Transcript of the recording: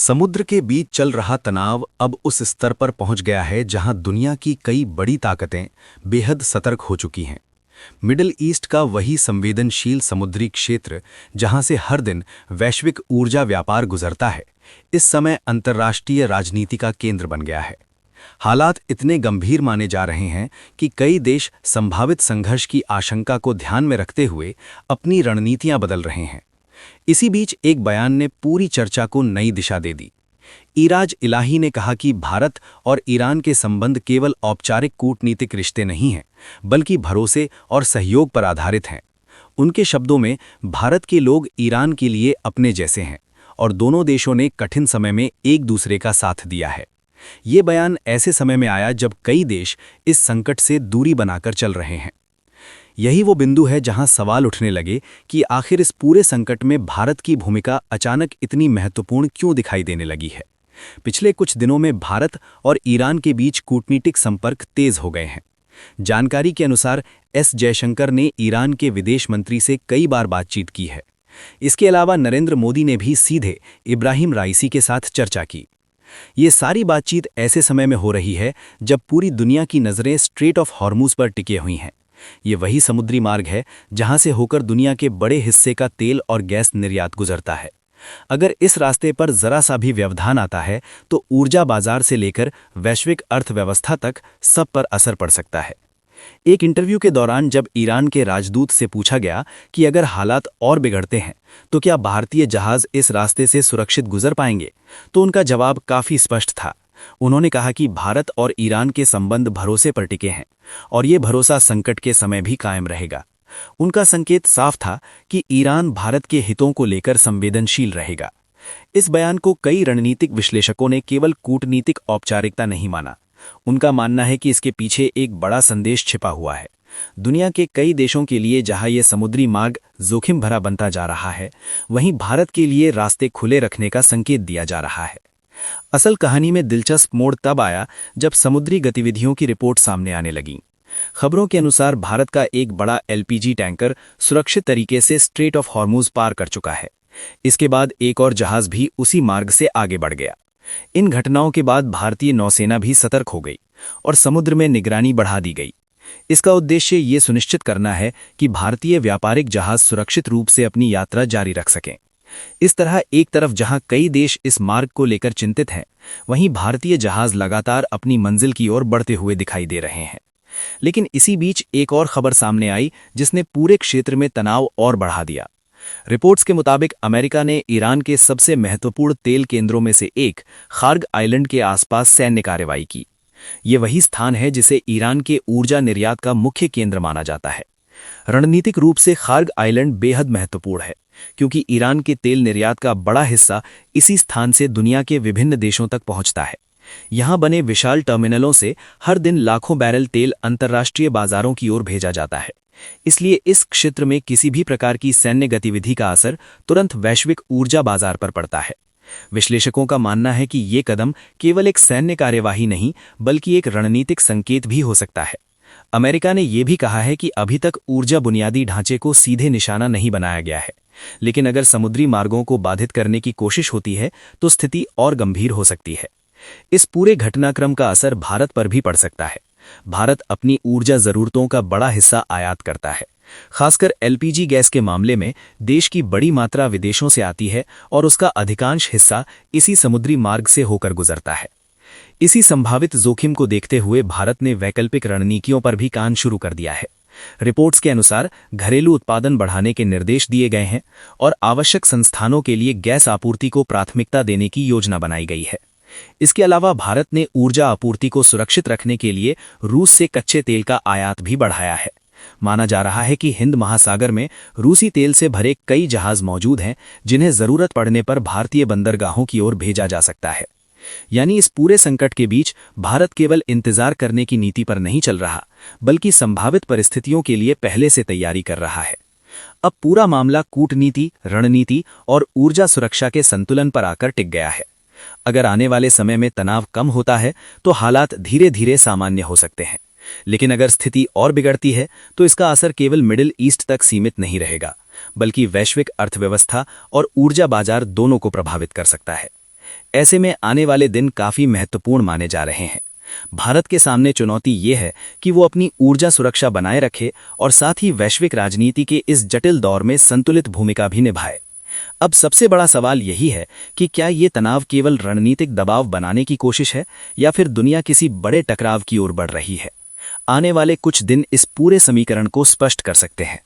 समुद्र के बीच चल रहा तनाव अब उस स्तर पर पहुंच गया है जहां दुनिया की कई बड़ी ताकतें बेहद सतर्क हो चुकी हैं। मिडिल ईस्ट का वही संवेदनशील समुद्री क्षेत्र जहां से हर दिन वैश्विक ऊर्जा व्यापार गुजरता है, इस समय अंतर्राष्ट्रीय राजनीति का केंद्र बन गया है। हालात इतने गंभीर माने जा रहे हैं कि कई देश संभावित संघर्ष की आशंका को ध्यान में रखते हुए अपनी रणनीतियां बदल रहे हैं। इसी बीच एक बयान ने पूरी चर्चा को नई दिशा दे दी। इराज इलाही ने कहा कि भारत और ईरान के संबंध केवल औपचारिक कूटनीतिक रिश्ते नहीं हैं, बल्कि भरोसे और सहयोग पर आधारित हैं। उनके शब्दों में, भारत के लोग ईरान के लिए अपने जैसे हैं और दोनों देशों ने कठिन समय में एक दूसरे का साथ दिया है। ये बयान ऐसे समय में आया जब कई देश इस संकट से दूरी बनाकर चल रहे हैं। यही वो बिंदु है जहां सवाल उठने लगे कि आखिर इस पूरे संकट में भारत की भूमिका अचानक इतनी महत्वपूर्ण क्यों दिखाई देने लगी है। पिछले कुछ दिनों में भारत और ईरान के बीच कूटनीतिक संपर्क तेज हो गए हैं। जानकारी के अनुसार एस जयशंकर ने ईरान के विदेश मंत्री से कई बार बातचीत की है। इसके अलावा नरेंद्र मोदी ने भी सीधे इब्राहिम राइसी के साथ चर्चा की। ये सारी बातचीत ऐसे समय में हो रही है जब पूरी दुनिया की नज़रें स्ट्रेट ऑफ हॉर्मुज पर टिके हुई हैं। ये वही समुद्री मार्ग है जहां से होकर दुनिया के बड़े हिस्से का तेल और गैस निर्यात गुजरता है। अगर इस रास्ते पर जरा सा भी व्यवधान आता है तो ऊर्जा बाजार से लेकर वैश्विक अर्थव्यवस्था तक सब पर असर पड़ सकता है। एक इंटरव्यू के दौरान जब ईरान के राजदूत से पूछा गया कि अगर हालात और बिगड़ते हैं तो क्या भारतीय जहाज इस रास्ते से सुरक्षित गुजर पाएंगे, तो उनका जवाब काफी स्पष्ट था। उन्होंने कहा कि भारत और ईरान के संबंध भरोसे पर टिके हैं और ये भरोसा संकट के समय भी कायम रहेगा। उनका संकेत साफ था कि ईरान भारत के हितों को लेकर संवेदनशील रहेगा। इस बयान को कई रणनीतिक विश्लेषकों ने केवल कूटनीतिक औपचारिकता नहीं माना। उनका मानना है कि इसके पीछे एक बड़ा संदेश छिपा हुआ है। दुनिया के कई देशों के लिए जहां यह समुद्री मार्ग जोखिम भरा बनता जा रहा है, वहीं भारत के लिए रास्ते खुले रखने का संकेत दिया जा रहा है। असल कहानी में दिलचस्प मोड़ तब आया जब समुद्री गतिविधियों की रिपोर्ट सामने आने लगी। खबरों के अनुसार भारत का एक बड़ा एलपीजी टैंकर सुरक्षित तरीके से स्ट्रेट ऑफ हॉर्मुज पार कर चुका है। इसके बाद एक और जहाज भी उसी मार्ग से आगे बढ़ गया। इन घटनाओं के बाद भारतीय नौसेना भी सतर्क हो गई और समुद्र में निगरानी बढ़ा दी गई। इसका उद्देश्य ये सुनिश्चित करना है कि भारतीय व्यापारिक जहाज सुरक्षित रूप से अपनी यात्रा जारी रख सकें। इस तरह एक तरफ जहां कई देश इस मार्ग को लेकर चिंतित हैं, वहीं भारतीय जहाज लगातार अपनी मंजिल की ओर बढ़ते हुए दिखाई दे रहे हैं। लेकिन इसी बीच एक और खबर सामने आई जिसने पूरे क्षेत्र में तनाव और बढ़ा दिया। रिपोर्ट्स के मुताबिक अमेरिका ने ईरान के सबसे महत्वपूर्ण तेल केंद्रों में से एक खार्ग आइलैंड के आसपास सैन्य कार्रवाई की। ये वही स्थान है जिसे ईरान के ऊर्जा निर्यात का मुख्य केंद्र माना जाता है। रणनीतिक रूप से खार्ग आइलैंड बेहद महत्वपूर्ण है क्योंकि ईरान के तेल निर्यात का बड़ा हिस्सा इसी स्थान से दुनिया के विभिन्न देशों तक पहुंचता है। यहां बने विशाल टर्मिनलों से हर दिन लाखों बैरल तेल अंतर्राष्ट्रीय बाजारों की ओर भेजा जाता है। इसलिए इस क्षेत्र में किसी भी प्रकार की सैन्य गतिविधि का असर तुरंत वैश्विक ऊर्जा बाजार पर पड़ता है। विश्लेषकों का मानना है कि ये कदम केवल एक सैन्य कार्यवाही नहीं, बल्कि एक रणनीतिक संकेत भी हो सकता है। अमेरिका ने यह भी कहा है कि अभी तक ऊर्जा बुनियादी ढांचे को सीधे निशाना नहीं बनाया गया है, लेकिन अगर समुद्री मार्गों को बाधित करने की कोशिश होती है तो स्थिति और गंभीर हो सकती है। इस पूरे घटनाक्रम का असर भारत पर भी पड़ सकता है। भारत अपनी ऊर्जा जरूरतों का बड़ा हिस्सा आयात करता है। खासकर एलपीजी गैस के मामले में देश की बड़ी मात्रा विदेशों से आती है और उसका अधिकांश हिस्सा इसी समुद्री मार्ग से होकर गुजरता है। इसी संभावित जोखिम को देखते हुए भारत ने वैकल्पिक रणनीतियों पर भी काम शुरू कर दिया है। रिपोर्ट्स के अनुसार घरेलू उत्पादन बढ़ाने के निर्देश दिए गए हैं और आवश्यक संस्थानों के लिए गैस आपूर्ति को प्राथमिकता देने की योजना बनाई गई है। इसके अलावा भारत ने ऊर्जा आपूर्ति को सुरक्षित रखने के लिए रूस से कच्चे तेल का आयात भी बढ़ाया है। माना जा रहा है कि हिंद महासागर में रूसी तेल से भरे कई जहाज मौजूद हैं जिन्हें जरूरत पड़ने पर भारतीय बंदरगाहों की ओर भेजा जा सकता है। यानी इस पूरे संकट के बीच भारत केवल इंतजार करने की नीति पर नहीं चल रहा, बल्कि संभावित परिस्थितियों के लिए पहले से तैयारी कर रहा है। अब पूरा मामला कूटनीति, रणनीति और ऊर्जा सुरक्षा के संतुलन पर आकर टिक गया है। अगर आने वाले समय में तनाव कम होता है तो हालात धीरे धीरे सामान्य हो सकते हैं, लेकिन अगर स्थिति और बिगड़ती है तो इसका असर केवल मिडिल ईस्ट तक सीमित नहीं रहेगा, बल्कि वैश्विक अर्थव्यवस्था और ऊर्जा बाजार दोनों को प्रभावित कर सकता है। ऐसे में आने वाले दिन काफ़ी महत्वपूर्ण माने जा रहे हैं। भारत के सामने चुनौती ये है कि वो अपनी ऊर्जा सुरक्षा बनाए रखे और साथ ही वैश्विक राजनीति के इस जटिल दौर में संतुलित भूमिका भी निभाए। अब सबसे बड़ा सवाल यही है कि क्या ये तनाव केवल रणनीतिक दबाव बनाने की कोशिश है या फिर दुनिया किसी बड़े टकराव की ओर बढ़ रही है। आने वाले कुछ दिन इस पूरे समीकरण को स्पष्ट कर सकते हैं।